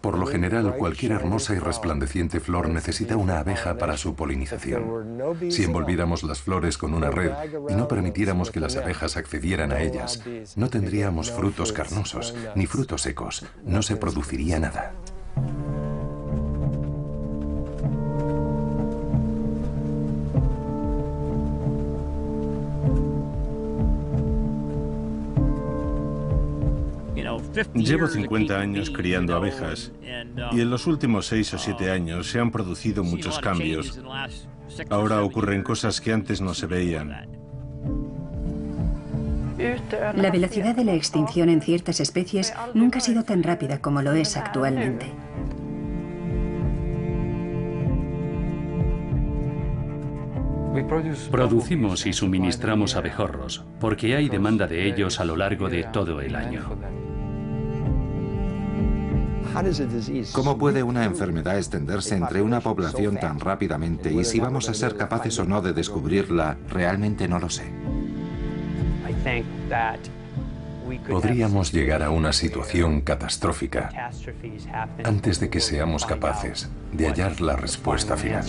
Por lo general, cualquier hermosa y resplandeciente flor necesita una abeja para su polinización. Si envolviéramos las flores con una red y no permitiéramos que las abejas accedieran a ellas, no tendríamos frutos carnosos ni frutos secos. No se produciría nada. Llevo 50 años criando abejas y en los últimos 6 o 7 años se han producido muchos cambios. Ahora ocurren cosas que antes no se veían. La velocidad de la extinción en ciertas especies nunca ha sido tan rápida como lo es actualmente. Producimos y suministramos abejorros porque hay demanda de ellos a lo largo de todo el año. ¿Cómo puede una enfermedad extenderse entre una población tan rápidamente y si vamos a ser capaces o no de descubrirla, realmente no lo sé. Podríamos llegar a una situación catastrófica antes de que seamos capaces de hallar la respuesta final.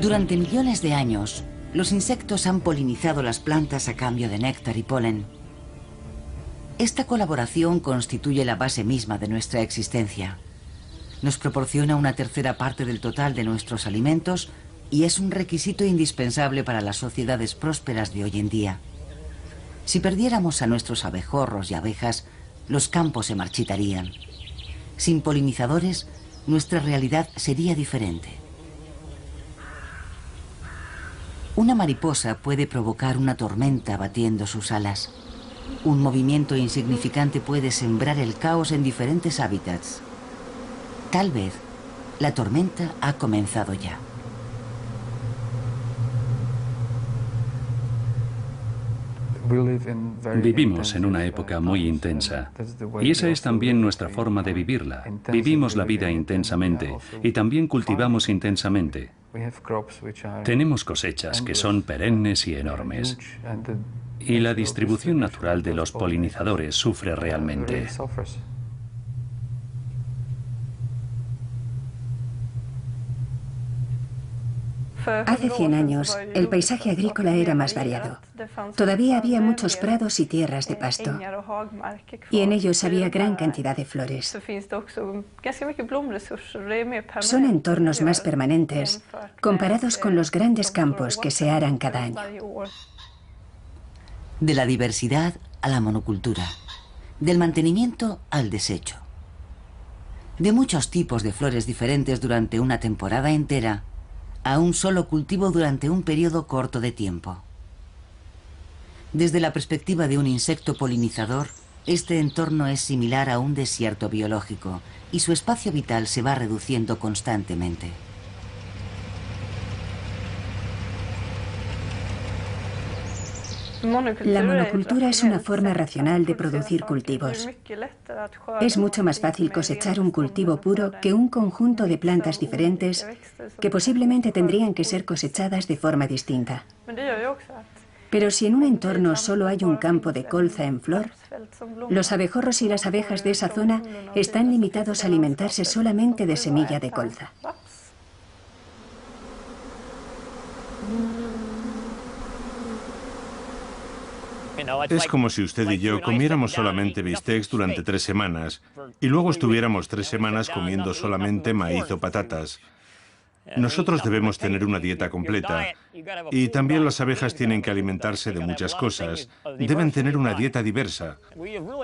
Durante millones de años, los insectos han polinizado las plantas a cambio de néctar y polen. Esta colaboración constituye la base misma de nuestra existencia. Nos proporciona una tercera parte del total de nuestros alimentos y es un requisito indispensable para las sociedades prósperas de hoy en día. Si perdiéramos a nuestros abejorros y abejas, los campos se marchitarían. Sin polinizadores, nuestra realidad sería diferente. Una mariposa puede provocar una tormenta batiendo sus alas. Un movimiento insignificante puede sembrar el caos en diferentes hábitats. Tal vez la tormenta ha comenzado ya. Vivimos en una época muy intensa y esa es también nuestra forma de vivirla. Vivimos la vida intensamente y también cultivamos intensamente. Tenemos cosechas que son perennes y enormes y la distribución natural de los polinizadores sufre realmente. Hace 100 años, el paisaje agrícola era más variado. Todavía había muchos prados y tierras de pasto, y en ellos había gran cantidad de flores. Son entornos más permanentes, comparados con los grandes campos que se aran cada año. De la diversidad a la monocultura, del mantenimiento al desecho. De muchos tipos de flores diferentes durante una temporada entera, a un solo cultivo durante un periodo corto de tiempo. Desde la perspectiva de un insecto polinizador, este entorno es similar a un desierto biológico y su espacio vital se va reduciendo constantemente. La monocultura es una forma racional de producir cultivos. Es mucho más fácil cosechar un cultivo puro que un conjunto de plantas diferentes que posiblemente tendrían que ser cosechadas de forma distinta. Pero si en un entorno solo hay un campo de colza en flor, los abejorros y las abejas de esa zona están limitados a alimentarse solamente de semilla de colza. Es como si usted y yo comiéramos solamente bistecs durante 3 semanas y luego estuviéramos 3 semanas comiendo solamente maíz o patatas. Nosotros debemos tener una dieta completa y también las abejas tienen que alimentarse de muchas cosas. Deben tener una dieta diversa.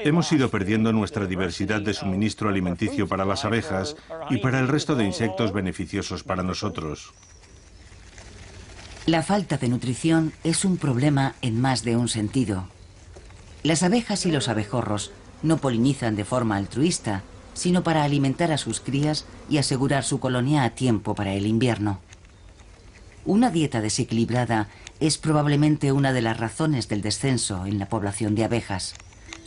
Hemos ido perdiendo nuestra diversidad de suministro alimenticio para las abejas y para el resto de insectos beneficiosos para nosotros. La falta de nutrición es un problema en más de un sentido. Las abejas y los abejorros no polinizan de forma altruista, sino para alimentar a sus crías y asegurar su colonia a tiempo para el invierno. Una dieta desequilibrada es probablemente una de las razones del descenso en la población de abejas.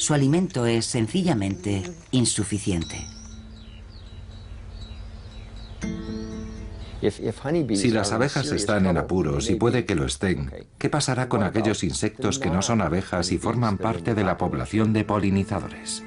su alimento es sencillamente insuficiente. Si las abejas están en apuros, y puede que lo estén, ¿qué pasará con aquellos insectos que no son abejas y forman parte de la población de polinizadores?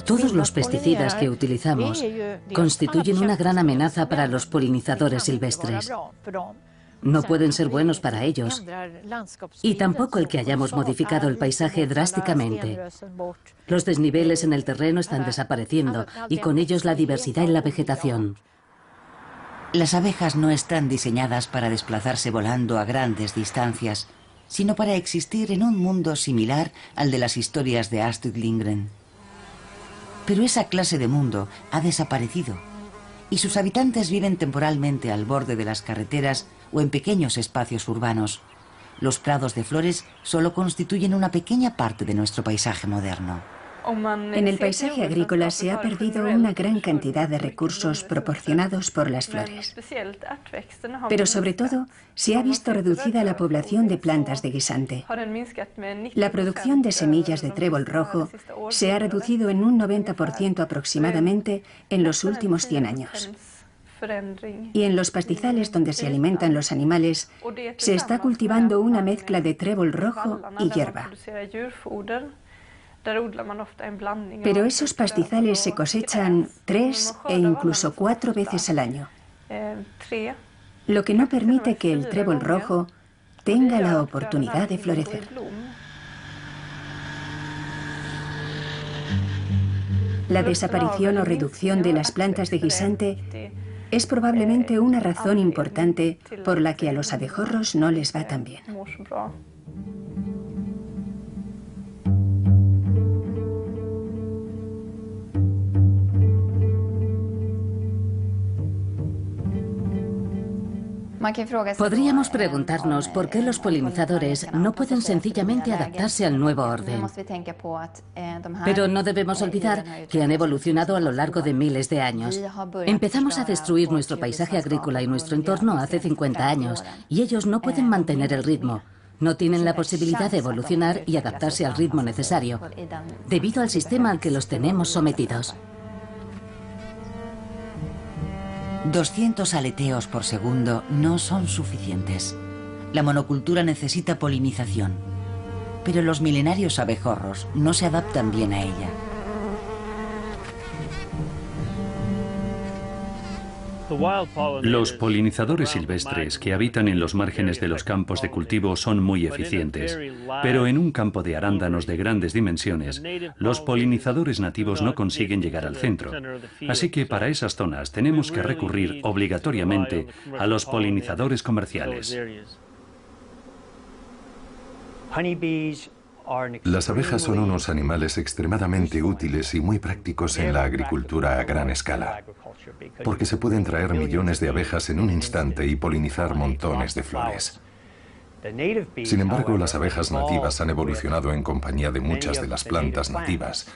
Todos los pesticidas que utilizamos constituyen una gran amenaza para los polinizadores silvestres. No pueden ser buenos para ellos. Y tampoco el que hayamos modificado el paisaje drásticamente. Los desniveles en el terreno están desapareciendo y con ellos la diversidad en la vegetación. Las abejas no están diseñadas para desplazarse volando a grandes distancias, sino para existir en un mundo similar al de las historias de Astrid Lindgren. Pero esa clase de mundo ha desaparecido y sus habitantes viven temporalmente al borde de las carreteras o en pequeños espacios urbanos. Los prados de flores solo constituyen una pequeña parte de nuestro paisaje moderno. En el paisaje agrícola se ha perdido una gran cantidad de recursos proporcionados por las flores. Pero sobre todo, se ha visto reducida la población de plantas de guisante. La producción de semillas de trébol rojo se ha reducido en un 90% aproximadamente en los últimos 100 años. Y en los pastizales donde se alimentan los animales, se está cultivando una mezcla de trébol rojo y hierba. Pero esos pastizales se cosechan 3 e incluso 4 veces al año, lo que no permite que el trébol rojo tenga la oportunidad de florecer. La desaparición o reducción de las plantas de guisante es probablemente una razón importante por la que a los abejorros no les va tan bien. Podríamos preguntarnos por qué los polinizadores no pueden sencillamente adaptarse al nuevo orden. Pero no debemos olvidar que han evolucionado a lo largo de miles de años. Empezamos a destruir nuestro paisaje agrícola y nuestro entorno hace 50 años, y ellos no pueden mantener el ritmo. No tienen la posibilidad de evolucionar y adaptarse al ritmo necesario, debido al sistema al que los tenemos sometidos. 200 aleteos por segundo no son suficientes. La monocultura necesita polinización, pero los milenarios abejorros no se adaptan bien a ella. Los polinizadores silvestres que habitan en los márgenes de los campos de cultivo son muy eficientes, pero en un campo de arándanos de grandes dimensiones, los polinizadores nativos no consiguen llegar al centro. Así que para esas zonas tenemos que recurrir obligatoriamente a los polinizadores comerciales. Las abejas son unos animales extremadamente útiles y muy prácticos en la agricultura a gran escala, porque se pueden traer millones de abejas en un instante y polinizar montones de flores. Sin embargo, las abejas nativas han evolucionado en compañía de muchas de las plantas nativas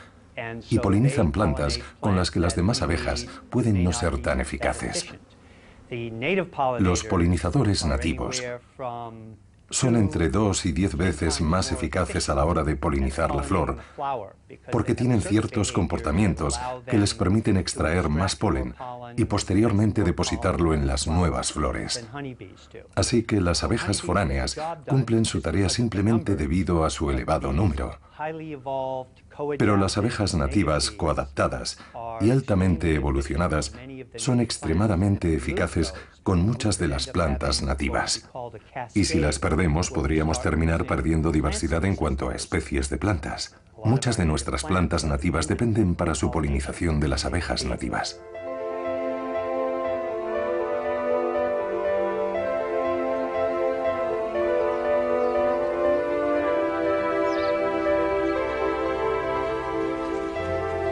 y polinizan plantas con las que las demás abejas pueden no ser tan eficaces. Los polinizadores nativos son entre 2 y 10 veces más eficaces a la hora de polinizar la flor, porque tienen ciertos comportamientos que les permiten extraer más polen y posteriormente depositarlo en las nuevas flores. Así que las abejas foráneas cumplen su tarea simplemente debido a su elevado número. Pero las abejas nativas coadaptadas y altamente evolucionadas son extremadamente eficaces con muchas de las plantas nativas. Y si las perdemos, podríamos terminar perdiendo diversidad en cuanto a especies de plantas. Muchas de nuestras plantas nativas dependen para su polinización de las abejas nativas.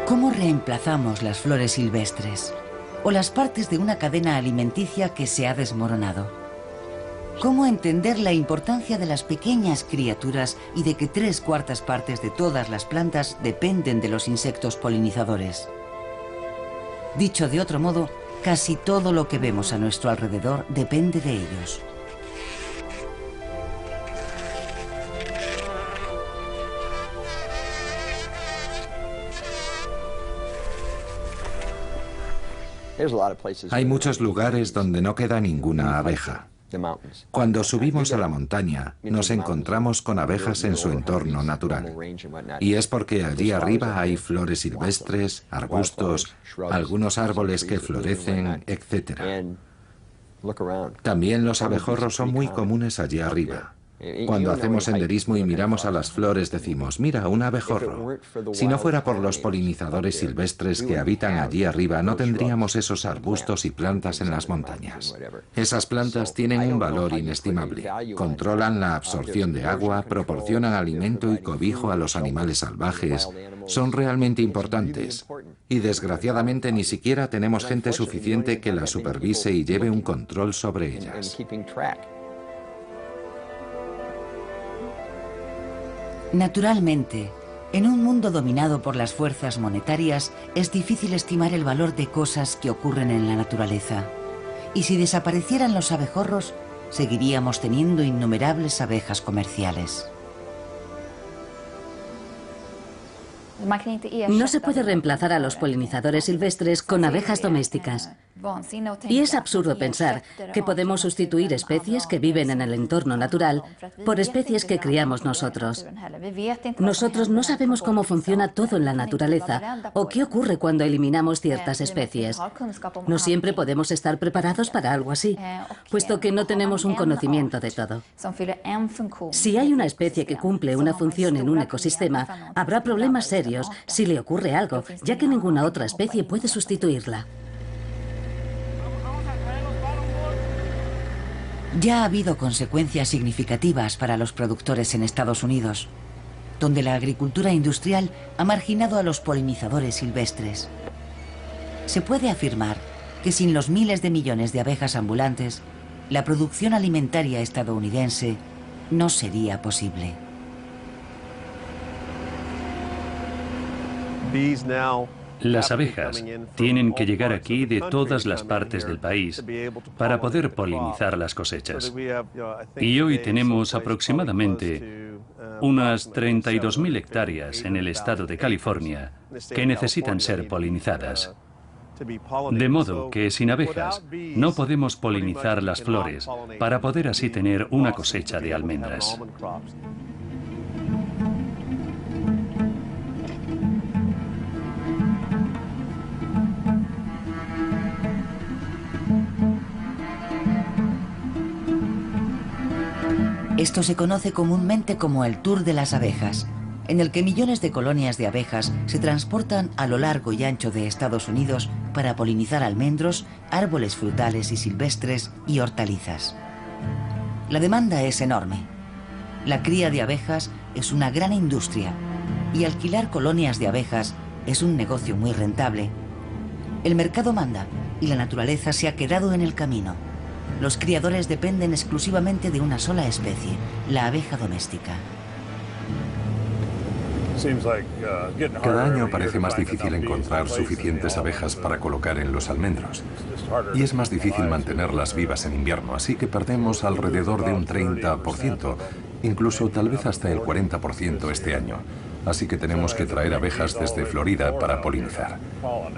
¿Cómo reemplazamos las flores silvestres o las partes de una cadena alimenticia que se ha desmoronado? ¿Cómo entender la importancia de las pequeñas criaturas y de que 3/4 partes de todas las plantas dependen de los insectos polinizadores? Dicho de otro modo, casi todo lo que vemos a nuestro alrededor depende de ellos. Hay muchos lugares donde no queda ninguna abeja. Cuando subimos a la montaña, nos encontramos con abejas en su entorno natural. Y es porque allí arriba hay flores silvestres, arbustos, algunos árboles que florecen, etc. También los abejorros son muy comunes allí arriba. Cuando hacemos senderismo y miramos a las flores decimos, mira, un abejorro. Si no fuera por los polinizadores silvestres que habitan allí arriba, no tendríamos esos arbustos y plantas en las montañas. Esas plantas tienen un valor inestimable. Controlan la absorción de agua, proporcionan alimento y cobijo a los animales salvajes. Son realmente importantes. Y desgraciadamente ni siquiera tenemos gente suficiente que las supervise y lleve un control sobre ellas. Naturalmente, en un mundo dominado por las fuerzas monetarias, es difícil estimar el valor de cosas que ocurren en la naturaleza. Y si desaparecieran los abejorros, seguiríamos teniendo innumerables abejas comerciales. No se puede reemplazar a los polinizadores silvestres con abejas domésticas. Y es absurdo pensar que podemos sustituir especies que viven en el entorno natural por especies que criamos nosotros. Nosotros no sabemos cómo funciona todo en la naturaleza o qué ocurre cuando eliminamos ciertas especies. No siempre podemos estar preparados para algo así, puesto que no tenemos un conocimiento de todo. Si hay una especie que cumple una función en un ecosistema, habrá problemas serios si le ocurre algo, ya que ninguna otra especie puede sustituirla. Ya ha habido consecuencias significativas para los productores en Estados Unidos, donde la agricultura industrial ha marginado a los polinizadores silvestres. Se puede afirmar que sin los miles de millones de abejas ambulantes, la producción alimentaria estadounidense no sería posible. Las abejas tienen que llegar aquí de todas las partes del país para poder polinizar las cosechas. Y hoy tenemos aproximadamente unas 32.000 hectáreas en el estado de California que necesitan ser polinizadas. De modo que sin abejas no podemos polinizar las flores para poder así tener una cosecha de almendras. Esto se conoce comúnmente como el Tour de las Abejas, en el que millones de colonias de abejas se transportan a lo largo y ancho de Estados Unidos para polinizar almendros, árboles frutales y silvestres y hortalizas. La demanda es enorme. La cría de abejas es una gran industria y alquilar colonias de abejas es un negocio muy rentable. El mercado manda y la naturaleza se ha quedado en el camino. Los criadores dependen exclusivamente de una sola especie, la abeja doméstica. Cada año parece más difícil encontrar suficientes abejas para colocar en los almendros. Y es más difícil mantenerlas vivas en invierno, así que perdemos alrededor de un 30%, incluso tal vez hasta el 40% este año. Así que tenemos que traer abejas desde Florida para polinizar.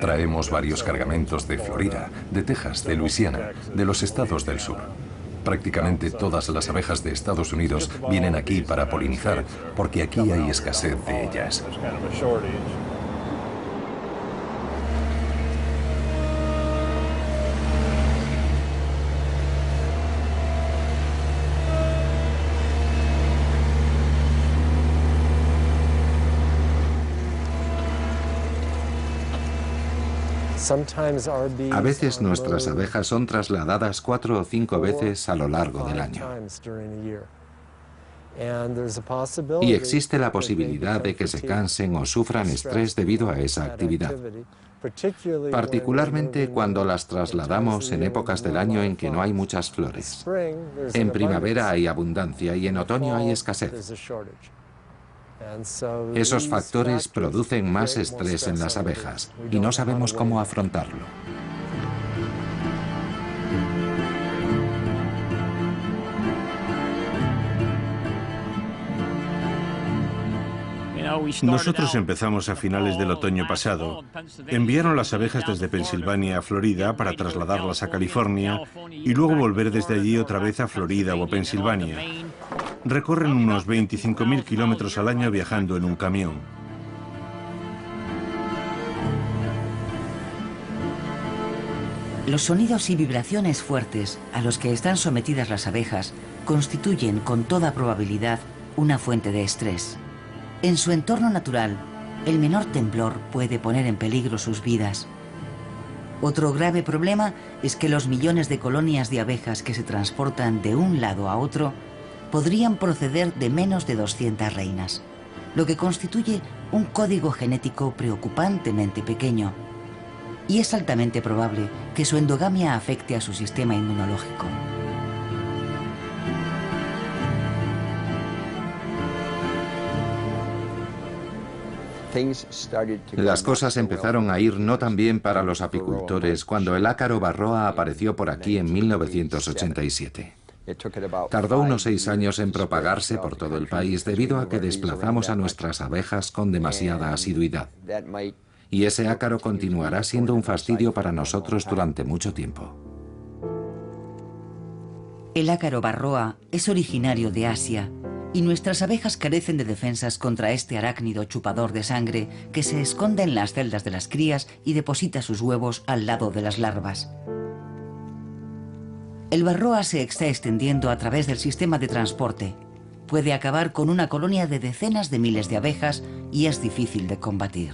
Traemos varios cargamentos de Florida, de Texas, de Luisiana, de los estados del sur. Prácticamente todas las abejas de Estados Unidos vienen aquí para polinizar, porque aquí hay escasez de ellas. A veces nuestras abejas son trasladadas 4 o 5 veces a lo largo del año. Y existe la posibilidad de que se cansen o sufran estrés debido a esa actividad, particularmente cuando las trasladamos en épocas del año en que no hay muchas flores. En primavera hay abundancia y en otoño hay escasez. Esos factores producen más estrés en las abejas y no sabemos cómo afrontarlo. Nosotros empezamos a finales del otoño pasado. Enviaron las abejas desde Pensilvania a Florida para trasladarlas a California y luego volver desde allí otra vez a Florida o Pensilvania. Recorren unos 25.000 kilómetros al año viajando en un camión. Los sonidos y vibraciones fuertes a los que están sometidas las abejas constituyen con toda probabilidad una fuente de estrés. En su entorno natural, el menor temblor puede poner en peligro sus vidas. Otro grave problema es que los millones de colonias de abejas que se transportan de un lado a otro podrían proceder de menos de 200 reinas, lo que constituye un código genético preocupantemente pequeño. Y es altamente probable que su endogamia afecte a su sistema inmunológico. Las cosas empezaron a ir no tan bien para los apicultores cuando el ácaro varroa apareció por aquí en 1987. Tardó unos 6 años en propagarse por todo el país debido a que desplazamos a nuestras abejas con demasiada asiduidad. Y ese ácaro continuará siendo un fastidio para nosotros durante mucho tiempo. El ácaro varroa es originario de Asia y nuestras abejas carecen de defensas contra este arácnido chupador de sangre que se esconde en las celdas de las crías y deposita sus huevos al lado de las larvas. El varroa se está extendiendo a través del sistema de transporte. Puede acabar con una colonia de decenas de miles de abejas y es difícil de combatir.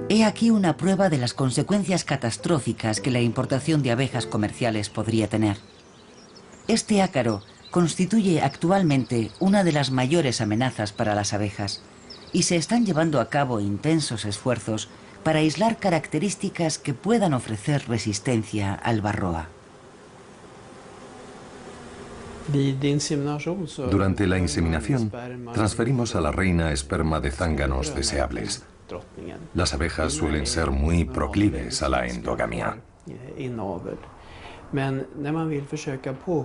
He aquí una prueba de las consecuencias catastróficas que la importación de abejas comerciales podría tener. Este ácaro constituye actualmente una de las mayores amenazas para las abejas y se están llevando a cabo intensos esfuerzos para aislar características que puedan ofrecer resistencia al varroa. Durante la inseminación, transferimos a la reina esperma de zánganos deseables. Las abejas suelen ser muy proclives a la endogamia.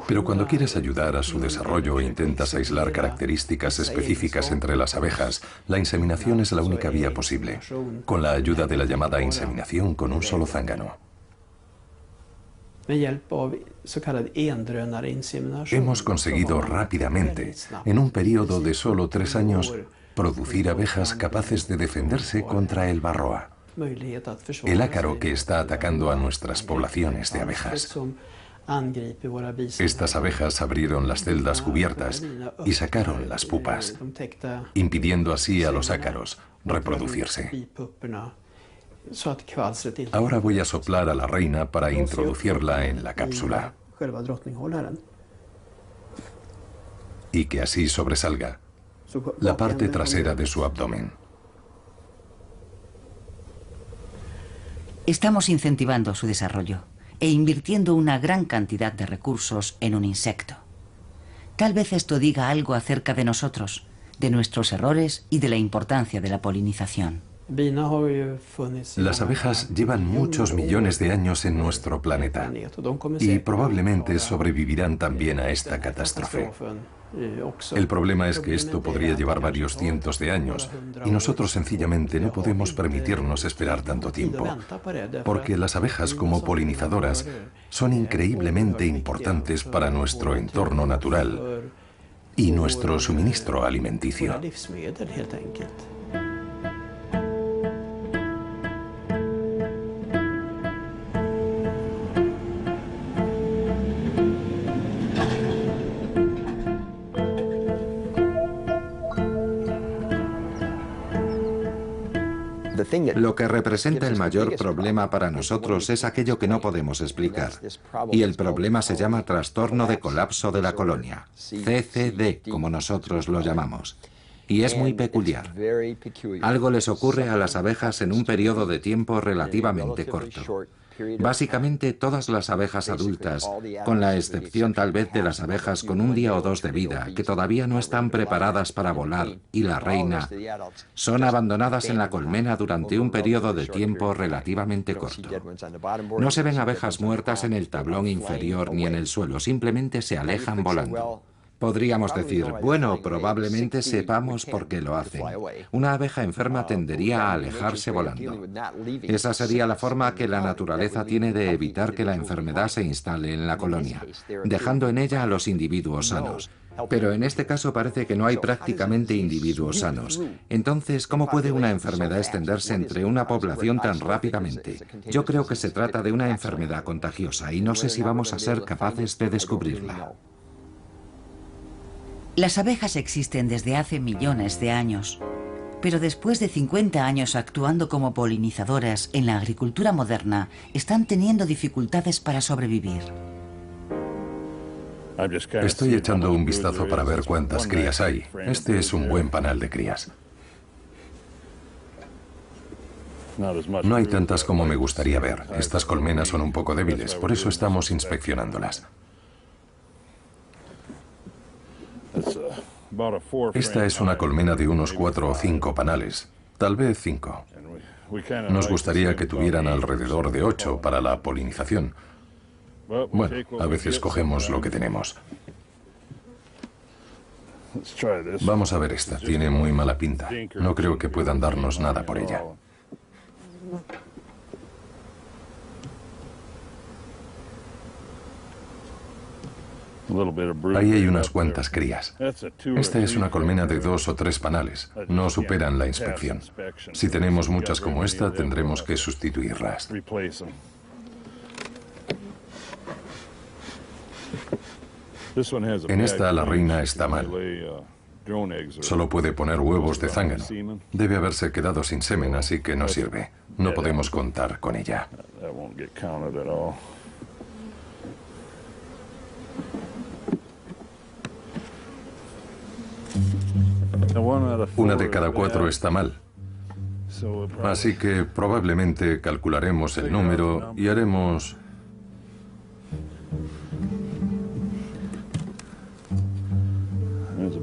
Pero cuando quieres ayudar a su desarrollo e intentas aislar características específicas entre las abejas, la inseminación es la única vía posible, con la ayuda de la llamada inseminación con un solo zángano. Hemos conseguido rápidamente, en un periodo de solo 3 años, producir abejas capaces de defenderse contra el varroa, el ácaro que está atacando a nuestras poblaciones de abejas. Estas abejas abrieron las celdas cubiertas y sacaron las pupas, impidiendo así a los ácaros reproducirse. Ahora voy a soplar a la reina para introducirla en la cápsula y que así sobresalga la parte trasera de su abdomen. Estamos incentivando su desarrollo e invirtiendo una gran cantidad de recursos en un insecto. Tal vez esto diga algo acerca de nosotros, de nuestros errores y de la importancia de la polinización. Las abejas llevan muchos millones de años en nuestro planeta y probablemente sobrevivirán también a esta catástrofe. El problema es que esto podría llevar varios cientos de años y nosotros sencillamente no podemos permitirnos esperar tanto tiempo, porque las abejas como polinizadoras son increíblemente importantes para nuestro entorno natural y nuestro suministro alimenticio. Lo que representa el mayor problema para nosotros es aquello que no podemos explicar. Y el problema se llama trastorno de colapso de la colonia, CCD, como nosotros lo llamamos. Y es muy peculiar. Algo les ocurre a las abejas en un periodo de tiempo relativamente corto. Básicamente todas las abejas adultas, con la excepción tal vez de las abejas con un día o dos de vida, que todavía no están preparadas para volar, y la reina, son abandonadas en la colmena durante un periodo de tiempo relativamente corto. No se ven abejas muertas en el tablón inferior ni en el suelo, simplemente se alejan volando. Podríamos decir, bueno, probablemente sepamos por qué lo hacen. Una abeja enferma tendería a alejarse volando. Esa sería la forma que la naturaleza tiene de evitar que la enfermedad se instale en la colonia, dejando en ella a los individuos sanos. Pero en este caso parece que no hay prácticamente individuos sanos. Entonces, ¿cómo puede una enfermedad extenderse entre una población tan rápidamente? Yo creo que se trata de una enfermedad contagiosa y no sé si vamos a ser capaces de descubrirla. Las abejas existen desde hace millones de años, pero después de 50 años actuando como polinizadoras en la agricultura moderna, están teniendo dificultades para sobrevivir. Estoy echando un vistazo para ver cuántas crías hay. Este es un buen panal de crías. No hay tantas como me gustaría ver. Estas colmenas son un poco débiles, por eso estamos inspeccionándolas. Esta es una colmena de unos 4 o 5 panales, tal vez 5. Nos gustaría que tuvieran alrededor de 8 para la polinización. Bueno, a veces cogemos lo que tenemos. Vamos a ver esta, tiene muy mala pinta. No creo que puedan darnos nada por ella. Ahí hay unas cuantas crías. Esta es una colmena de 2 o 3 panales. No superan la inspección. Si tenemos muchas como esta, tendremos que sustituirlas. En esta la reina está mal. Solo puede poner huevos de zángano. Debe haberse quedado sin semen, así que no sirve. No podemos contar con ella. Una de cada 4 está mal. Así que probablemente calcularemos el número y haremos...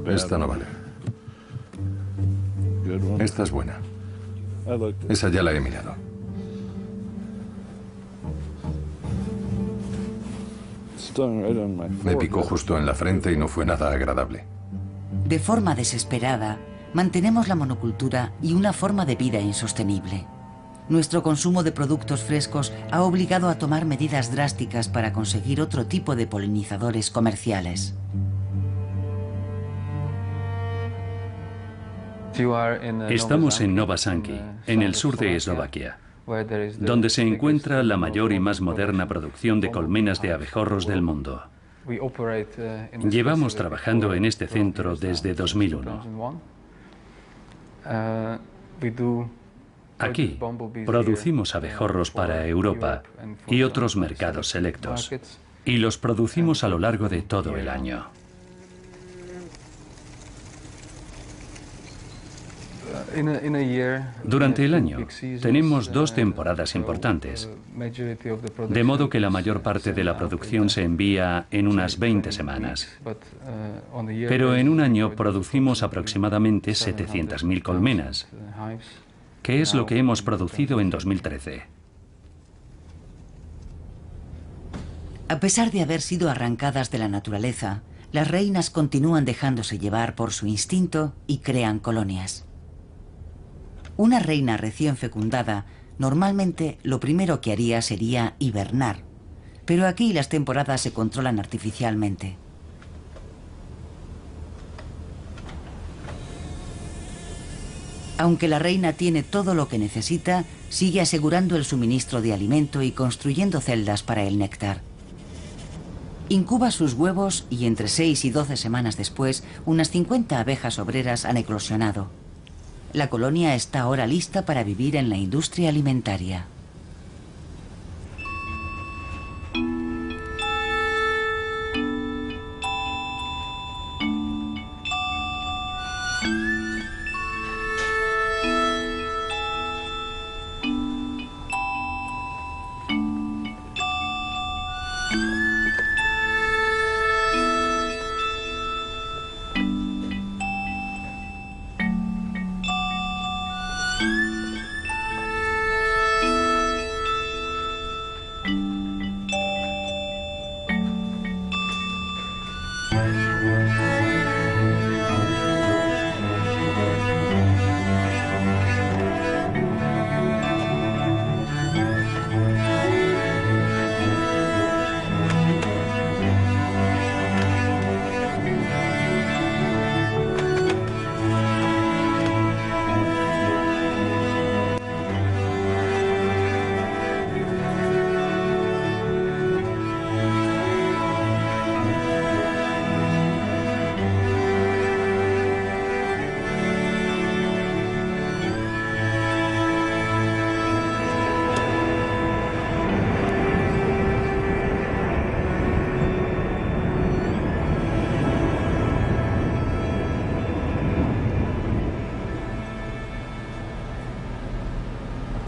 Esta no vale. Esta es buena. Esa ya la he mirado. Me picó justo en la frente y no fue nada agradable. De forma desesperada, mantenemos la monocultura y una forma de vida insostenible. Nuestro consumo de productos frescos ha obligado a tomar medidas drásticas para conseguir otro tipo de polinizadores comerciales. Estamos en Nova Sanki, en el sur de Eslovaquia, donde se encuentra la mayor y más moderna producción de colmenas de abejorros del mundo. Llevamos trabajando en este centro desde 2001. Aquí producimos abejorros para Europa y otros mercados selectos, y los producimos a lo largo de todo el año. Durante el año tenemos 2 temporadas importantes, de modo que la mayor parte de la producción se envía en unas 20 semanas. Pero en un año producimos aproximadamente 700.000 colmenas, que es lo que hemos producido en 2013. A pesar de haber sido arrancadas de la naturaleza, las reinas continúan dejándose llevar por su instinto y crean colonias. Una reina recién fecundada normalmente lo primero que haría sería hibernar, pero aquí las temporadas se controlan artificialmente. Aunque la reina tiene todo lo que necesita, sigue asegurando el suministro de alimento y construyendo celdas para el néctar. Incuba sus huevos y entre 6 y 12 semanas después, unas 50 abejas obreras han eclosionado. La colonia está ahora lista para vivir en la industria alimentaria.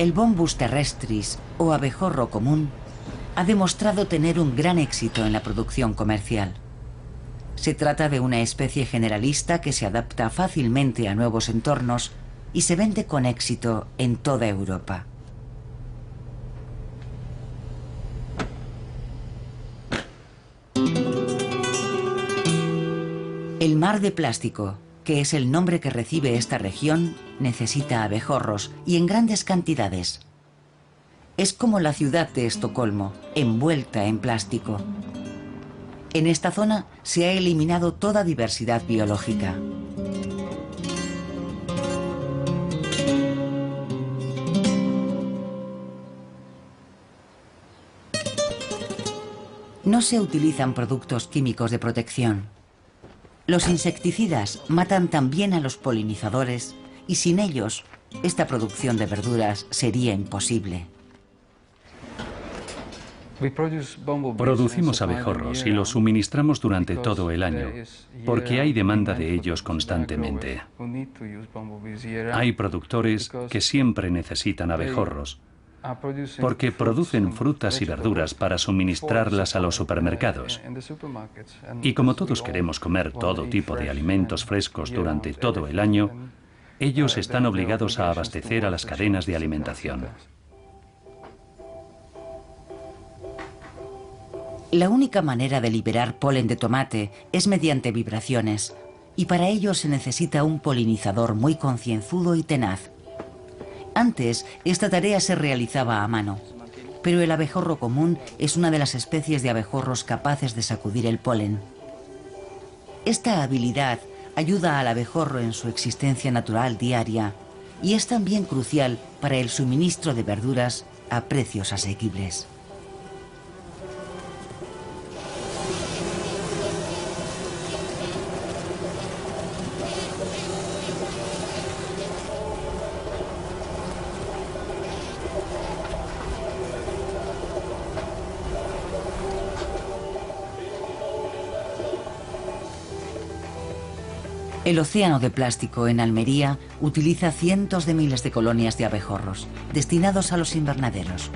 El Bombus terrestris, o abejorro común, ha demostrado tener un gran éxito en la producción comercial. Se trata de una especie generalista que se adapta fácilmente a nuevos entornos y se vende con éxito en toda Europa. El mar de plástico, que es el nombre que recibe esta región, necesita abejorros y en grandes cantidades. Es como la ciudad de Estocolmo, envuelta en plástico. En esta zona se ha eliminado toda diversidad biológica. No se utilizan productos químicos de protección. Los insecticidas matan también a los polinizadores y sin ellos, esta producción de verduras sería imposible. Producimos abejorros y los suministramos durante todo el año, porque hay demanda de ellos constantemente. Hay productores que siempre necesitan abejorros, porque producen frutas y verduras para suministrarlas a los supermercados. Y como todos queremos comer todo tipo de alimentos frescos durante todo el año, ellos están obligados a abastecer a las cadenas de alimentación. La única manera de liberar polen de tomate es mediante vibraciones, y para ello se necesita un polinizador muy concienzudo y tenaz. Antes, esta tarea se realizaba a mano, pero el abejorro común es una de las especies de abejorros capaces de sacudir el polen. Esta habilidad ayuda al abejorro en su existencia natural diaria y es también crucial para el suministro de verduras a precios asequibles. El océano de plástico en Almería utiliza cientos de miles de colonias de abejorros, destinados a los invernaderos.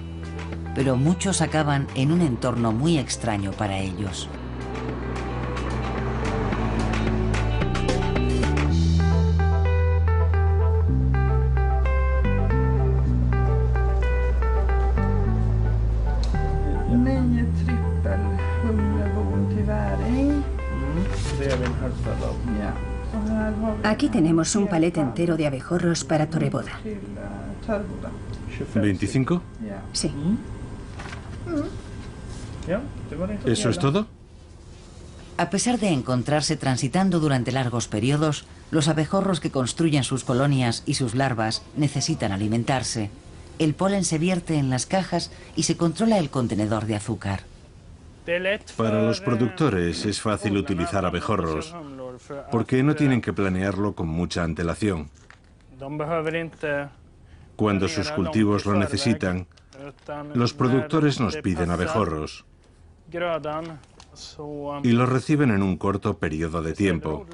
Pero muchos acaban en un entorno muy extraño para ellos. Aquí tenemos un palet entero de abejorros para Toreboda. ¿25? Sí. ¿Eso es todo? A pesar de encontrarse transitando durante largos periodos, los abejorros que construyen sus colonias y sus larvas necesitan alimentarse. El polen se vierte en las cajas y se controla el contenedor de azúcar. Para los productores es fácil utilizar abejorros, porque no tienen que planearlo con mucha antelación. Cuando sus cultivos lo necesitan, los productores nos piden abejorros y los reciben en un corto periodo de tiempo.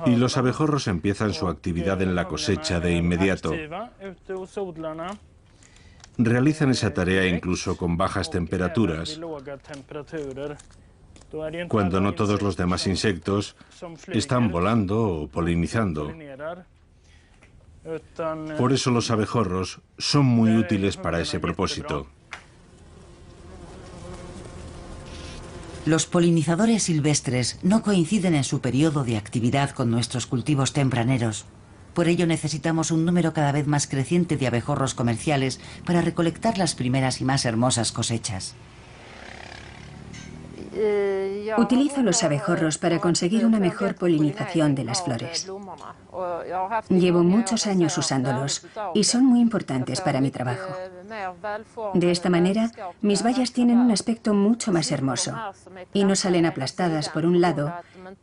Y los abejorros empiezan su actividad en la cosecha de inmediato. Realizan esa tarea incluso con bajas temperaturas, cuando no todos los demás insectos están volando o polinizando. Por eso los abejorros son muy útiles para ese propósito. Los polinizadores silvestres no coinciden en su periodo de actividad con nuestros cultivos tempraneros. Por ello necesitamos un número cada vez más creciente de abejorros comerciales para recolectar las primeras y más hermosas cosechas. Utilizo los abejorros para conseguir una mejor polinización de las flores. Llevo muchos años usándolos y son muy importantes para mi trabajo. De esta manera, mis bayas tienen un aspecto mucho más hermoso y no salen aplastadas por un lado,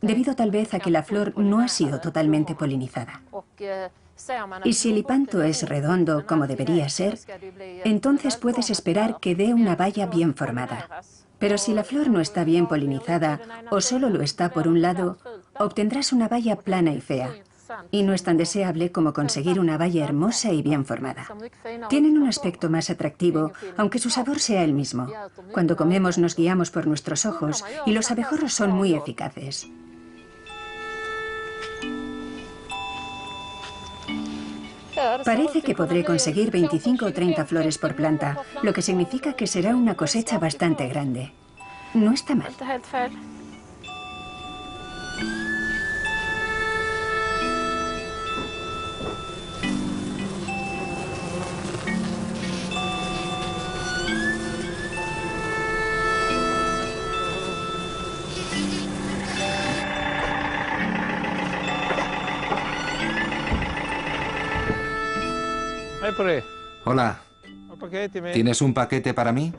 debido tal vez a que la flor no ha sido totalmente polinizada. Y si el hipanto es redondo como debería ser, entonces puedes esperar que dé una baya bien formada. Pero si la flor no está bien polinizada o solo lo está por un lado, obtendrás una baya plana y fea. Y no es tan deseable como conseguir una baya hermosa y bien formada. Tienen un aspecto más atractivo, aunque su sabor sea el mismo. Cuando comemos nos guiamos por nuestros ojos y los abejorros son muy eficaces. Parece que podré conseguir 25 o 30 flores por planta, lo que significa que será una cosecha bastante grande. No está mal. Hola. ¿Tienes un paquete para mí?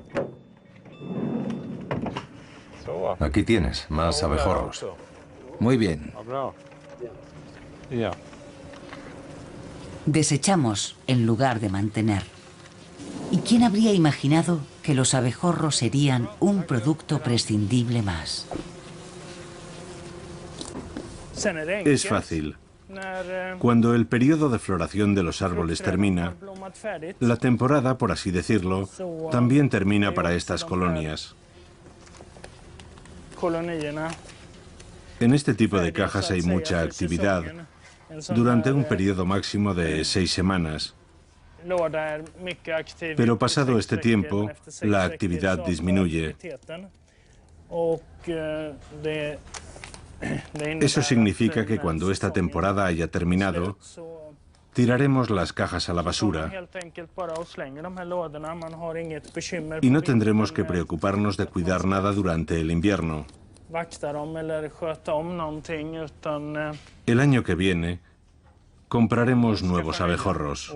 Aquí tienes, más abejorros. Muy bien. Desechamos en lugar de mantener. ¿Y quién habría imaginado que los abejorros serían un producto prescindible más? Es fácil. Cuando el periodo de floración de los árboles termina, la temporada, por así decirlo, también termina para estas colonias. En este tipo de cajas hay mucha actividad durante un periodo máximo de 6 semanas. Pero pasado este tiempo, la actividad disminuye. Eso significa que cuando esta temporada haya terminado, tiraremos las cajas a la basura y no tendremos que preocuparnos de cuidar nada durante el invierno. El año que viene, compraremos nuevos abejorros.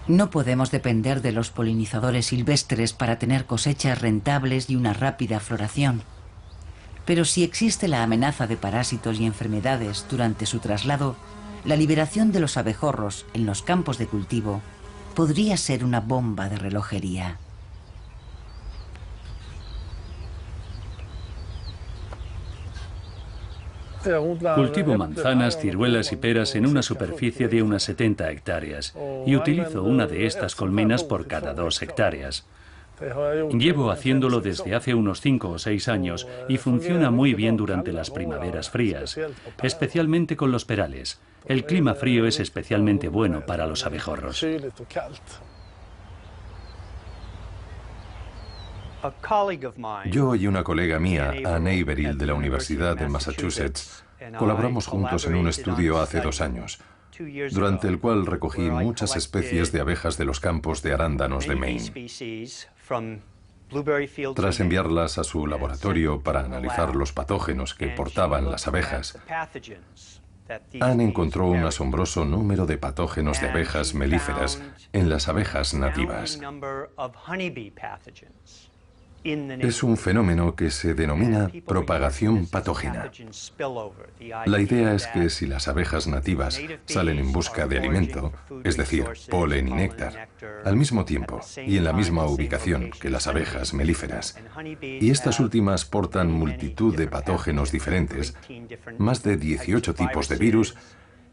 No podemos depender de los polinizadores silvestres para tener cosechas rentables y una rápida floración. Pero si existe la amenaza de parásitos y enfermedades durante su traslado, la liberación de los abejorros en los campos de cultivo podría ser una bomba de relojería. Cultivo manzanas, ciruelas y peras en una superficie de unas 70 hectáreas y utilizo una de estas colmenas por cada 2 hectáreas. Llevo haciéndolo desde hace unos 5 o 6 años y funciona muy bien durante las primaveras frías, especialmente con los perales. El clima frío es especialmente bueno para los abejorros. Yo y una colega mía, Anne Averill, de la Universidad de Massachusetts, colaboramos juntos en un estudio hace 2 años. durante el cual recogí muchas especies de abejas de los campos de arándanos de Maine. Tras enviarlas a su laboratorio para analizar los patógenos que portaban las abejas, Anne encontró un asombroso número de patógenos de abejas melíferas en las abejas nativas. Es un fenómeno que se denomina propagación patógena. La idea es que si las abejas nativas salen en busca de alimento, es decir, polen y néctar, al mismo tiempo y en la misma ubicación que las abejas melíferas, y estas últimas portan multitud de patógenos diferentes, más de 18 tipos de virus,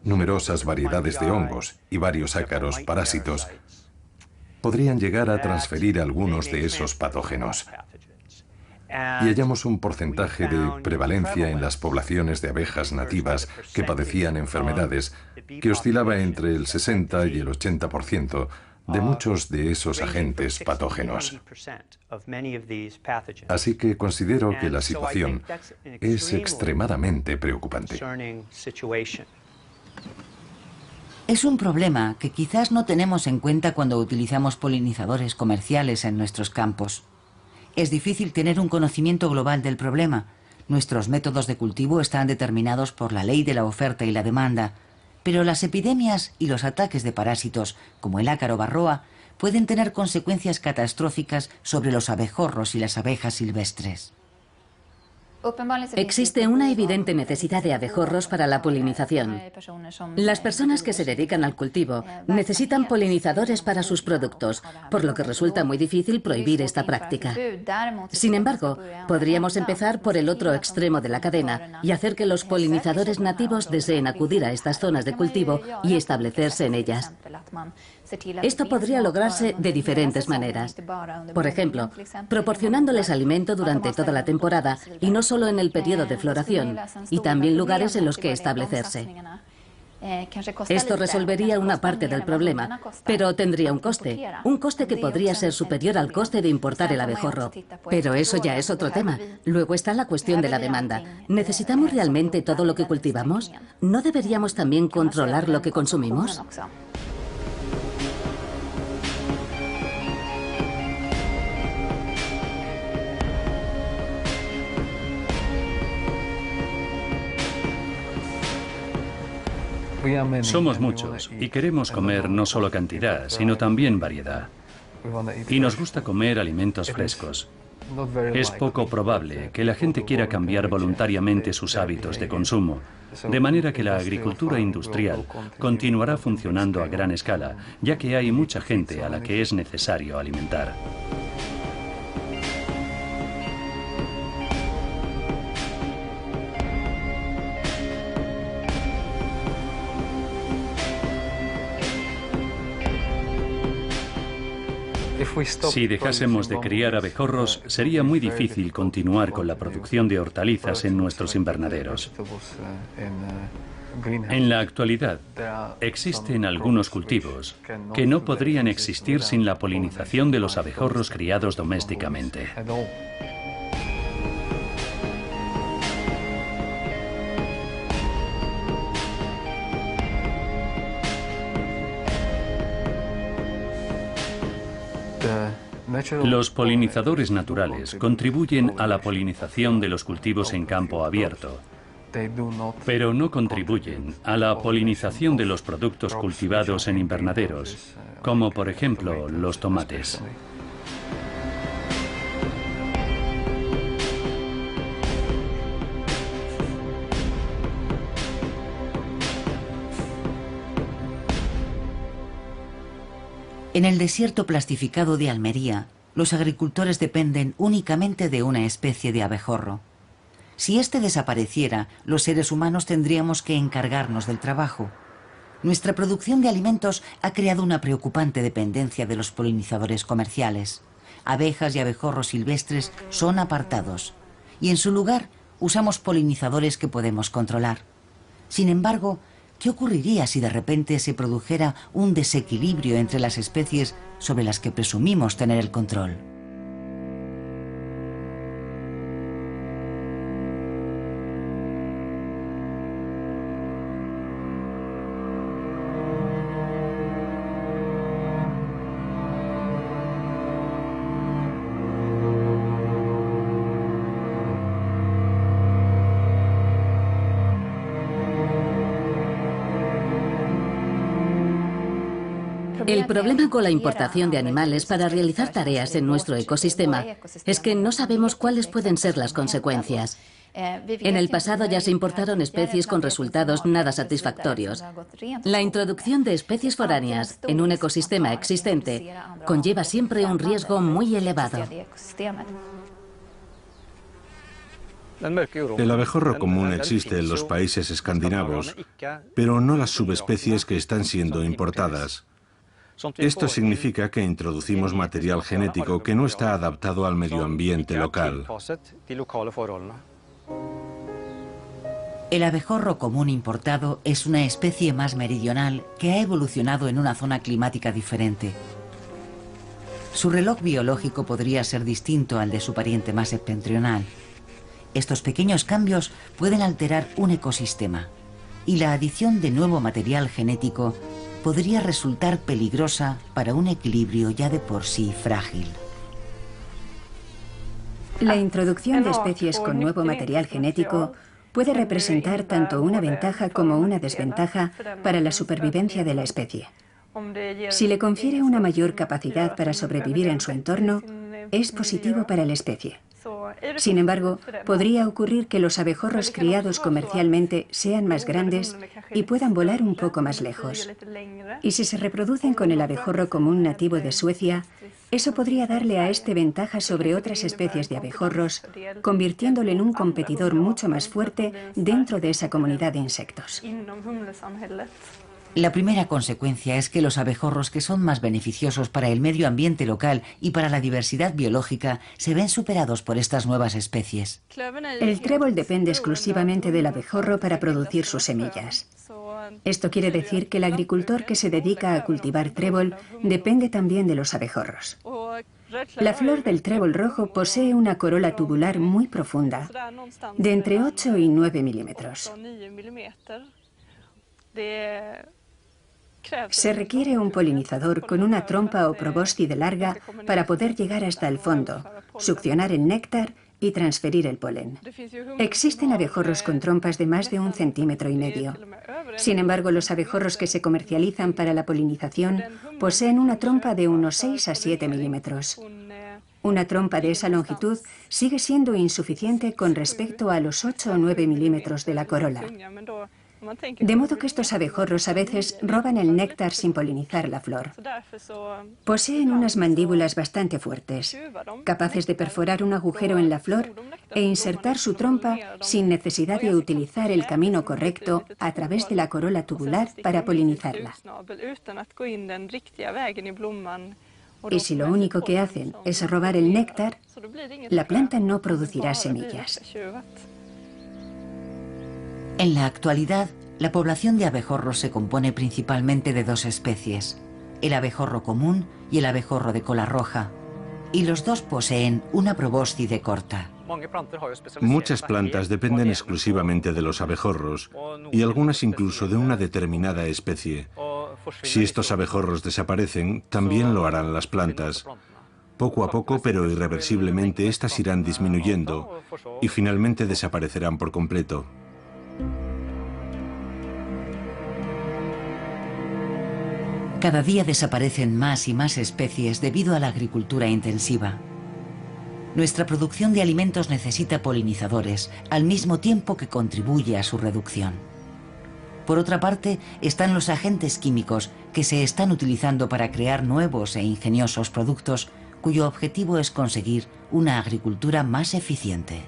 numerosas variedades de hongos y varios ácaros parásitos, podrían llegar a transferir algunos de esos patógenos. Y hallamos un porcentaje de prevalencia en las poblaciones de abejas nativas que padecían enfermedades que oscilaba entre el 60 y el 80% de muchos de esos agentes patógenos. Así que considero que la situación es extremadamente preocupante. Es un problema que quizás no tenemos en cuenta cuando utilizamos polinizadores comerciales en nuestros campos. Es difícil tener un conocimiento global del problema. Nuestros métodos de cultivo están determinados por la ley de la oferta y la demanda, pero las epidemias y los ataques de parásitos, como el ácaro varroa, pueden tener consecuencias catastróficas sobre los abejorros y las abejas silvestres. Existe una evidente necesidad de abejorros para la polinización. Las personas que se dedican al cultivo necesitan polinizadores para sus productos, por lo que resulta muy difícil prohibir esta práctica. Sin embargo, podríamos empezar por el otro extremo de la cadena y hacer que los polinizadores nativos deseen acudir a estas zonas de cultivo y establecerse en ellas. Esto podría lograrse de diferentes maneras. Por ejemplo, proporcionándoles alimento durante toda la temporada y no solo en el periodo de floración, y también lugares en los que establecerse. Esto resolvería una parte del problema, pero tendría un coste que podría ser superior al coste de importar el abejorro. Pero eso ya es otro tema. Luego está la cuestión de la demanda. ¿Necesitamos realmente todo lo que cultivamos? ¿No deberíamos también controlar lo que consumimos? Somos muchos y queremos comer no solo cantidad, sino también variedad. Y nos gusta comer alimentos frescos. Es poco probable que la gente quiera cambiar voluntariamente sus hábitos de consumo, de manera que la agricultura industrial continuará funcionando a gran escala, ya que hay mucha gente a la que es necesario alimentar. Si dejásemos de criar abejorros, sería muy difícil continuar con la producción de hortalizas en nuestros invernaderos. En la actualidad, existen algunos cultivos que no podrían existir sin la polinización de los abejorros criados domésticamente. Los polinizadores naturales contribuyen a la polinización de los cultivos en campo abierto, pero no contribuyen a la polinización de los productos cultivados en invernaderos, como por ejemplo los tomates. En el desierto plastificado de Almería, los agricultores dependen únicamente de una especie de abejorro. Si este desapareciera, los seres humanos tendríamos que encargarnos del trabajo. Nuestra producción de alimentos ha creado una preocupante dependencia de los polinizadores comerciales. Abejas y abejorros silvestres son apartados, y en su lugar usamos polinizadores que podemos controlar. Sin embargo, ¿qué ocurriría si de repente se produjera un desequilibrio entre las especies sobre las que presumimos tener el control? El problema con la importación de animales para realizar tareas en nuestro ecosistema es que no sabemos cuáles pueden ser las consecuencias. En el pasado ya se importaron especies con resultados nada satisfactorios. La introducción de especies foráneas en un ecosistema existente conlleva siempre un riesgo muy elevado. El abejorro común existe en los países escandinavos, pero no las subespecies que están siendo importadas. Esto significa que introducimos material genético que no está adaptado al medio ambiente local. El abejorro común importado es una especie más meridional que ha evolucionado en una zona climática diferente. Su reloj biológico podría ser distinto al de su pariente más septentrional. Estos pequeños cambios pueden alterar un ecosistema y la adición de nuevo material genético podría resultar peligrosa para un equilibrio ya de por sí frágil. La introducción de especies con nuevo material genético puede representar tanto una ventaja como una desventaja para la supervivencia de la especie. Si le confiere una mayor capacidad para sobrevivir en su entorno, es positivo para la especie. Sin embargo, podría ocurrir que los abejorros criados comercialmente sean más grandes y puedan volar un poco más lejos. Y si se reproducen con el abejorro común nativo de Suecia, eso podría darle a este ventaja sobre otras especies de abejorros, convirtiéndolo en un competidor mucho más fuerte dentro de esa comunidad de insectos. La primera consecuencia es que los abejorros que son más beneficiosos para el medio ambiente local y para la diversidad biológica se ven superados por estas nuevas especies. El trébol depende exclusivamente del abejorro para producir sus semillas. Esto quiere decir que el agricultor que se dedica a cultivar trébol depende también de los abejorros. La flor del trébol rojo posee una corola tubular muy profunda, de entre 8 y 9 milímetros. Se requiere un polinizador con una trompa o probóscide larga para poder llegar hasta el fondo, succionar el néctar y transferir el polen. Existen abejorros con trompas de más de 1,5 centímetros. Sin embargo, los abejorros que se comercializan para la polinización poseen una trompa de unos 6 a 7 milímetros. Una trompa de esa longitud sigue siendo insuficiente con respecto a los 8 o 9 milímetros de la corola. De modo que estos abejorros a veces roban el néctar sin polinizar la flor. Poseen unas mandíbulas bastante fuertes, capaces de perforar un agujero en la flor e insertar su trompa sin necesidad de utilizar el camino correcto a través de la corola tubular para polinizarla. Y si lo único que hacen es robar el néctar, la planta no producirá semillas. En la actualidad, la población de abejorros se compone principalmente de dos especies, el abejorro común y el abejorro de cola roja, y los dos poseen una probóscide corta. Muchas plantas dependen exclusivamente de los abejorros, y algunas incluso de una determinada especie. Si estos abejorros desaparecen, también lo harán las plantas. Poco a poco, pero irreversiblemente, estas irán disminuyendo, y finalmente desaparecerán por completo. Cada día desaparecen más y más especies debido a la agricultura intensiva. Nuestra producción de alimentos necesita polinizadores, al mismo tiempo que contribuye a su reducción. Por otra parte, están los agentes químicos que se están utilizando para crear nuevos e ingeniosos productos cuyo objetivo es conseguir una agricultura más eficiente.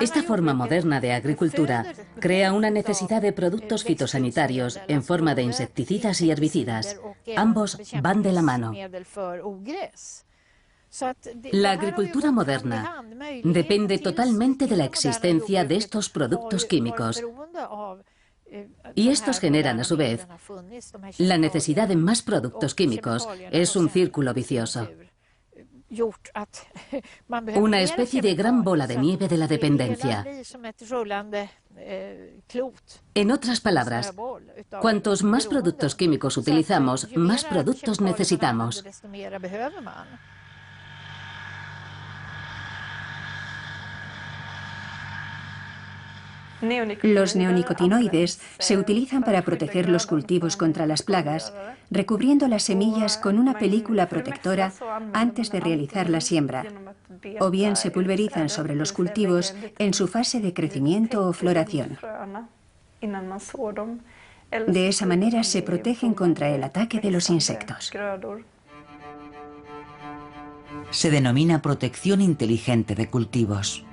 Esta forma moderna de agricultura crea una necesidad de productos fitosanitarios en forma de insecticidas y herbicidas. Ambos van de la mano. La agricultura moderna depende totalmente de la existencia de estos productos químicos. Y estos generan, a su vez, la necesidad de más productos químicos. Es un círculo vicioso. Una especie de gran bola de nieve de la dependencia. En otras palabras, cuantos más productos químicos utilizamos, más productos necesitamos. Los neonicotinoides se utilizan para proteger los cultivos contra las plagas, recubriendo las semillas con una película protectora antes de realizar la siembra, o bien se pulverizan sobre los cultivos en su fase de crecimiento o floración. De esa manera se protegen contra el ataque de los insectos. Se denomina protección inteligente de cultivos.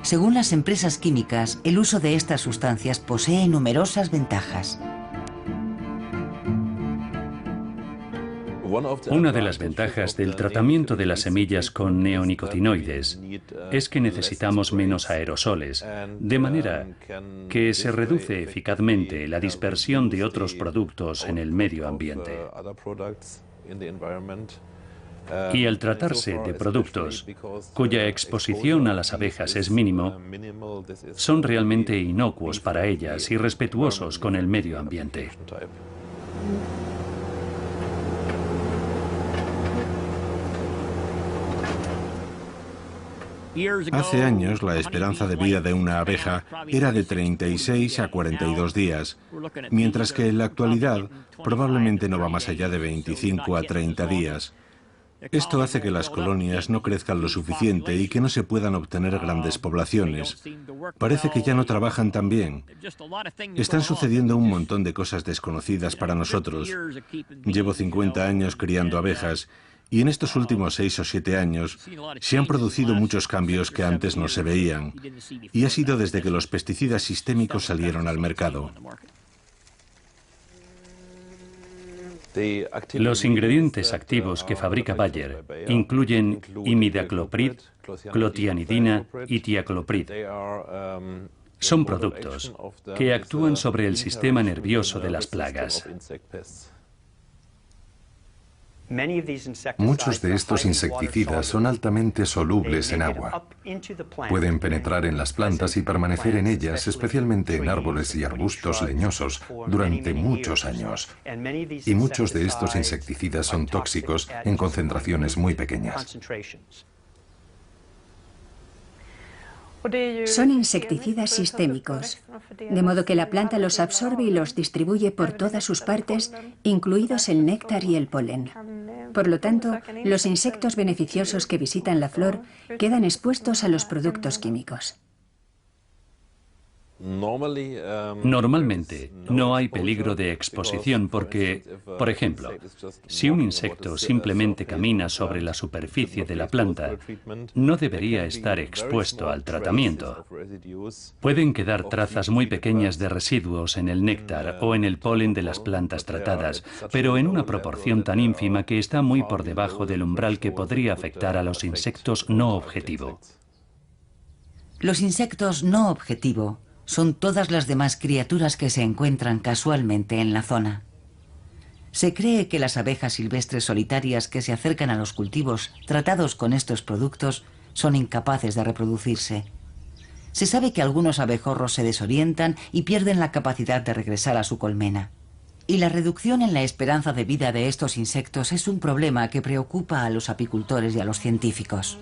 Según las empresas químicas, el uso de estas sustancias posee numerosas ventajas. Una de las ventajas del tratamiento de las semillas con neonicotinoides es que necesitamos menos aerosoles, de manera que se reduce eficazmente la dispersión de otros productos en el medio ambiente. Y al tratarse de productos cuya exposición a las abejas es mínimo, son realmente inocuos para ellas y respetuosos con el medio ambiente. Hace años, la esperanza de vida de una abeja era de 36 a 42 días, mientras que en la actualidad probablemente no va más allá de 25 a 30 días. Esto hace que las colonias no crezcan lo suficiente y que no se puedan obtener grandes poblaciones. Parece que ya no trabajan tan bien. Están sucediendo un montón de cosas desconocidas para nosotros. Llevo 50 años criando abejas y en estos últimos 6 o 7 años se han producido muchos cambios que antes no se veían. Y ha sido desde que los pesticidas sistémicos salieron al mercado. Los ingredientes activos que fabrica Bayer incluyen imidacloprid, clotianidina y tiacloprid. Son productos que actúan sobre el sistema nervioso de las plagas. Muchos de estos insecticidas son altamente solubles en agua. Pueden penetrar en las plantas y permanecer en ellas, especialmente en árboles y arbustos leñosos, durante muchos años. Y muchos de estos insecticidas son tóxicos en concentraciones muy pequeñas. Son insecticidas sistémicos, de modo que la planta los absorbe y los distribuye por todas sus partes, incluidos el néctar y el polen. Por lo tanto, los insectos beneficiosos que visitan la flor quedan expuestos a los productos químicos. Normalmente no hay peligro de exposición porque, por ejemplo, si un insecto simplemente camina sobre la superficie de la planta, no debería estar expuesto al tratamiento. Pueden quedar trazas muy pequeñas de residuos en el néctar o en el polen de las plantas tratadas, pero en una proporción tan ínfima que está muy por debajo del umbral que podría afectar a los insectos no objetivo. Los insectos no objetivo son todas las demás criaturas que se encuentran casualmente en la zona. Se cree que las abejas silvestres solitarias que se acercan a los cultivos tratados con estos productos son incapaces de reproducirse. Se sabe que algunos abejorros se desorientan y pierden la capacidad de regresar a su colmena. Y la reducción en la esperanza de vida de estos insectos es un problema que preocupa a los apicultores y a los científicos.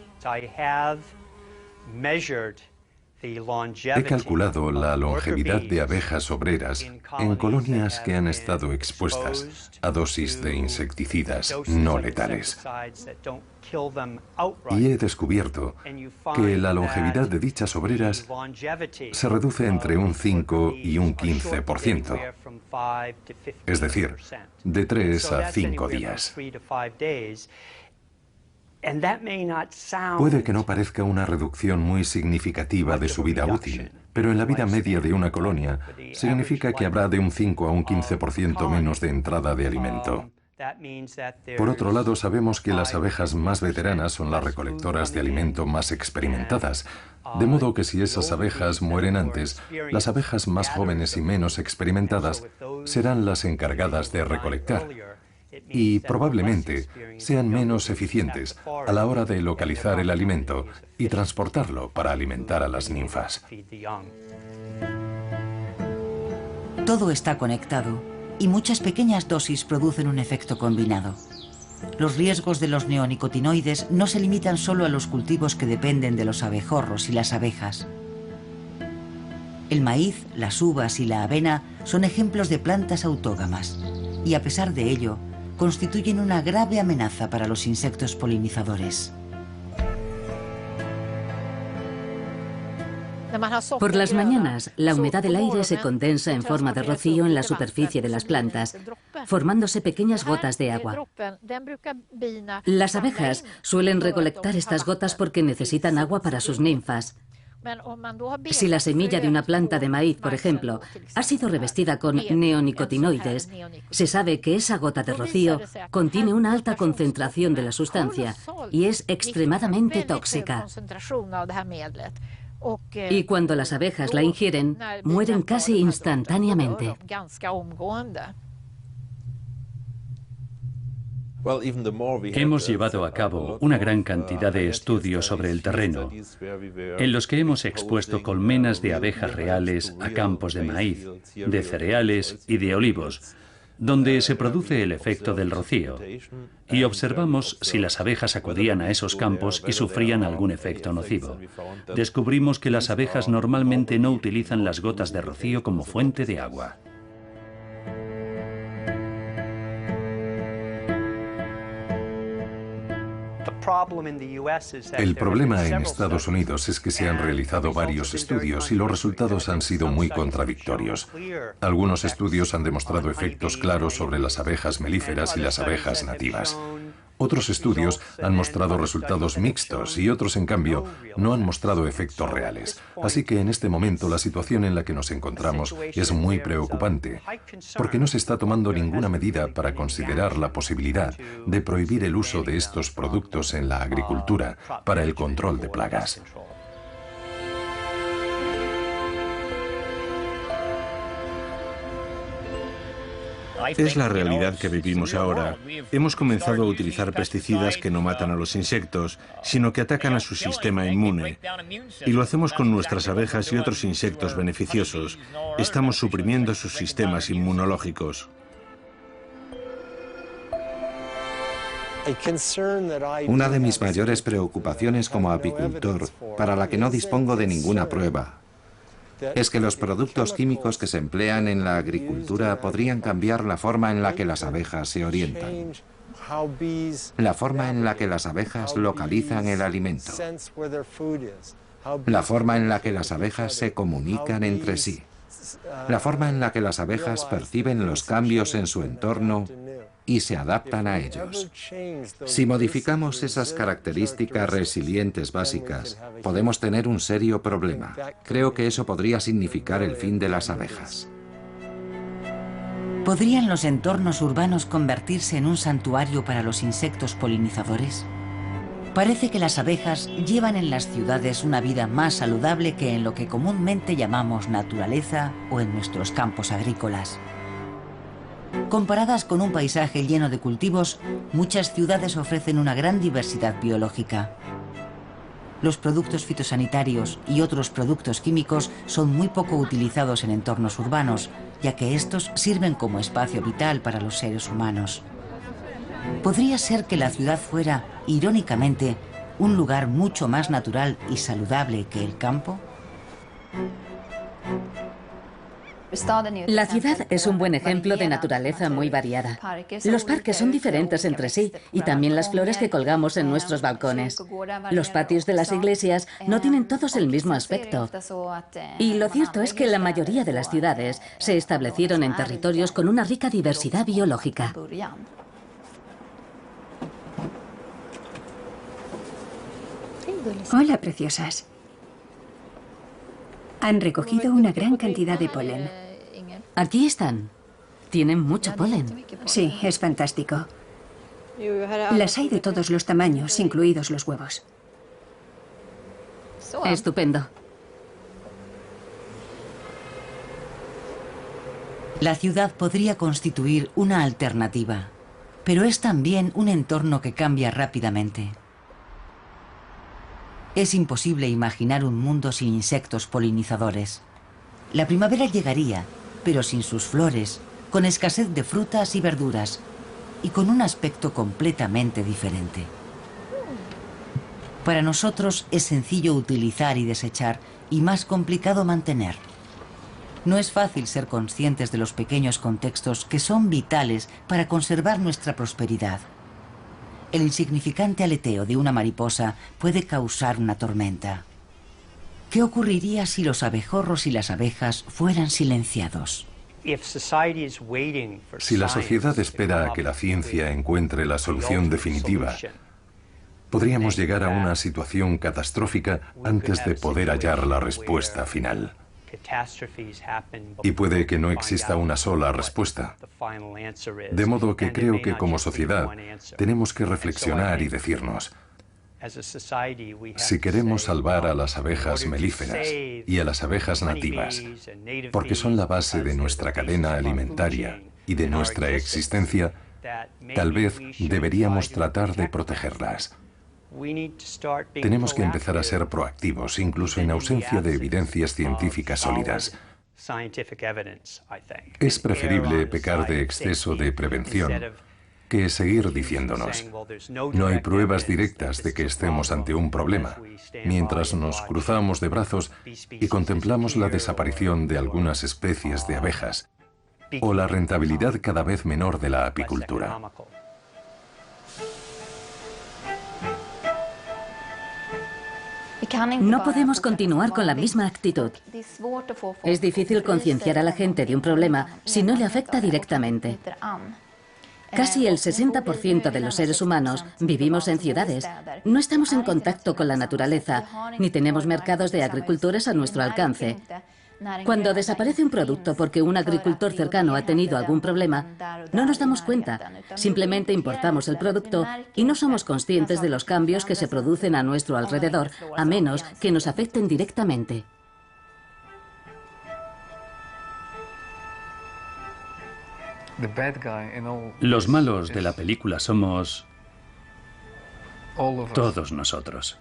He calculado la longevidad de abejas obreras en colonias que han estado expuestas a dosis de insecticidas no letales. Y he descubierto que la longevidad de dichas obreras se reduce entre un 5 y un 15%. Es decir, de 3 a 5 días. Puede que no parezca una reducción muy significativa de su vida útil, pero en la vida media de una colonia significa que habrá de un 5 a un 15% menos de entrada de alimento. Por otro lado, sabemos que las abejas más veteranas son las recolectoras de alimento más experimentadas, de modo que si esas abejas mueren antes, las abejas más jóvenes y menos experimentadas serán las encargadas de recolectar. Y probablemente sean menos eficientes a la hora de localizar el alimento y transportarlo para alimentar a las ninfas. Todo está conectado y muchas pequeñas dosis producen un efecto combinado. Los riesgos de los neonicotinoides no se limitan solo a los cultivos que dependen de los abejorros y las abejas. El maíz, las uvas y la avena son ejemplos de plantas autógamas y, a pesar de ello, constituyen una grave amenaza para los insectos polinizadores. Por las mañanas, la humedad del aire se condensa en forma de rocío en la superficie de las plantas, formándose pequeñas gotas de agua. Las abejas suelen recolectar estas gotas porque necesitan agua para sus ninfas. Si la semilla de una planta de maíz, por ejemplo, ha sido revestida con neonicotinoides, se sabe que esa gota de rocío contiene una alta concentración de la sustancia y es extremadamente tóxica. Y cuando las abejas la ingieren, mueren casi instantáneamente. Hemos llevado a cabo una gran cantidad de estudios sobre el terreno, en los que hemos expuesto colmenas de abejas reales a campos de maíz, de cereales y de olivos, donde se produce el efecto del rocío, y observamos si las abejas acudían a esos campos y sufrían algún efecto nocivo. Descubrimos que las abejas normalmente no utilizan las gotas de rocío como fuente de agua. El problema en Estados Unidos es que se han realizado varios estudios y los resultados han sido muy contradictorios. Algunos estudios han demostrado efectos claros sobre las abejas melíferas y las abejas nativas. Otros estudios han mostrado resultados mixtos y otros, en cambio, no han mostrado efectos reales. Así que en este momento la situación en la que nos encontramos es muy preocupante, porque no se está tomando ninguna medida para considerar la posibilidad de prohibir el uso de estos productos en la agricultura para el control de plagas. Es la realidad que vivimos ahora. Hemos comenzado a utilizar pesticidas que no matan a los insectos, sino que atacan a su sistema inmune. Y lo hacemos con nuestras abejas y otros insectos beneficiosos. Estamos suprimiendo sus sistemas inmunológicos. Una de mis mayores preocupaciones como apicultor, para la que no dispongo de ninguna prueba, es que los productos químicos que se emplean en la agricultura podrían cambiar la forma en la que las abejas se orientan, la forma en la que las abejas localizan el alimento, la forma en la que las abejas se comunican entre sí, la forma en la que las abejas perciben los cambios en su entorno y se adaptan a ellos. Si modificamos esas características resilientes básicas, podemos tener un serio problema. Creo que eso podría significar el fin de las abejas. ¿Podrían los entornos urbanos convertirse en un santuario para los insectos polinizadores? Parece que las abejas llevan en las ciudades una vida más saludable que en lo que comúnmente llamamos naturaleza o en nuestros campos agrícolas. Comparadas con un paisaje lleno de cultivos, muchas ciudades ofrecen una gran diversidad biológica. Los productos fitosanitarios y otros productos químicos son muy poco utilizados en entornos urbanos, ya que estos sirven como espacio vital para los seres humanos. ¿Podría ser que la ciudad fuera, irónicamente, un lugar mucho más natural y saludable que el campo? La ciudad es un buen ejemplo de naturaleza muy variada. Los parques son diferentes entre sí y también las flores que colgamos en nuestros balcones. Los patios de las iglesias no tienen todos el mismo aspecto. Y lo cierto es que la mayoría de las ciudades se establecieron en territorios con una rica diversidad biológica. Hola, preciosas. Han recogido una gran cantidad de polen. Aquí están. Tienen mucho polen. Sí, es fantástico. Las hay de todos los tamaños, incluidos los huevos. Estupendo. La ciudad podría constituir una alternativa, pero es también un entorno que cambia rápidamente. Es imposible imaginar un mundo sin insectos polinizadores. La primavera llegaría, pero sin sus flores, con escasez de frutas y verduras. y con un aspecto completamente diferente. Para nosotros es sencillo utilizar y desechar y más complicado mantener. No es fácil ser conscientes de los pequeños contextos que son vitales para conservar nuestra prosperidad. El insignificante aleteo de una mariposa puede causar una tormenta. ¿Qué ocurriría si los abejorros y las abejas fueran silenciados? Si la sociedad espera a que la ciencia encuentre la solución definitiva, podríamos llegar a una situación catastrófica antes de poder hallar la respuesta final. Y puede que no exista una sola respuesta. De modo que creo que como sociedad tenemos que reflexionar y decirnos, si queremos salvar a las abejas melíferas y a las abejas nativas, porque son la base de nuestra cadena alimentaria y de nuestra existencia, tal vez deberíamos tratar de protegerlas. Tenemos que empezar a ser proactivos, incluso en ausencia de evidencias científicas sólidas. Es preferible pecar de exceso de prevención que seguir diciéndonos, no hay pruebas directas de que estemos ante un problema, mientras nos cruzamos de brazos y contemplamos la desaparición de algunas especies de abejas o la rentabilidad cada vez menor de la apicultura. No podemos continuar con la misma actitud. Es difícil concienciar a la gente de un problema si no le afecta directamente. Casi el 60% de los seres humanos vivimos en ciudades. No estamos en contacto con la naturaleza, ni tenemos mercados de agricultores a nuestro alcance. Cuando desaparece un producto porque un agricultor cercano ha tenido algún problema, no nos damos cuenta. Simplemente importamos el producto y no somos conscientes de los cambios que se producen a nuestro alrededor, a menos que nos afecten directamente. Los malos de la película somos todos nosotros.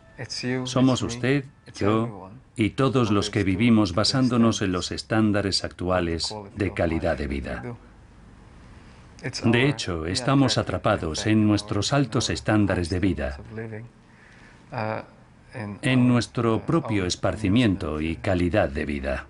Somos usted, yo y todos los que vivimos basándonos en los estándares actuales de calidad de vida. De hecho, estamos atrapados en nuestros altos estándares de vida, en nuestro propio esparcimiento y calidad de vida.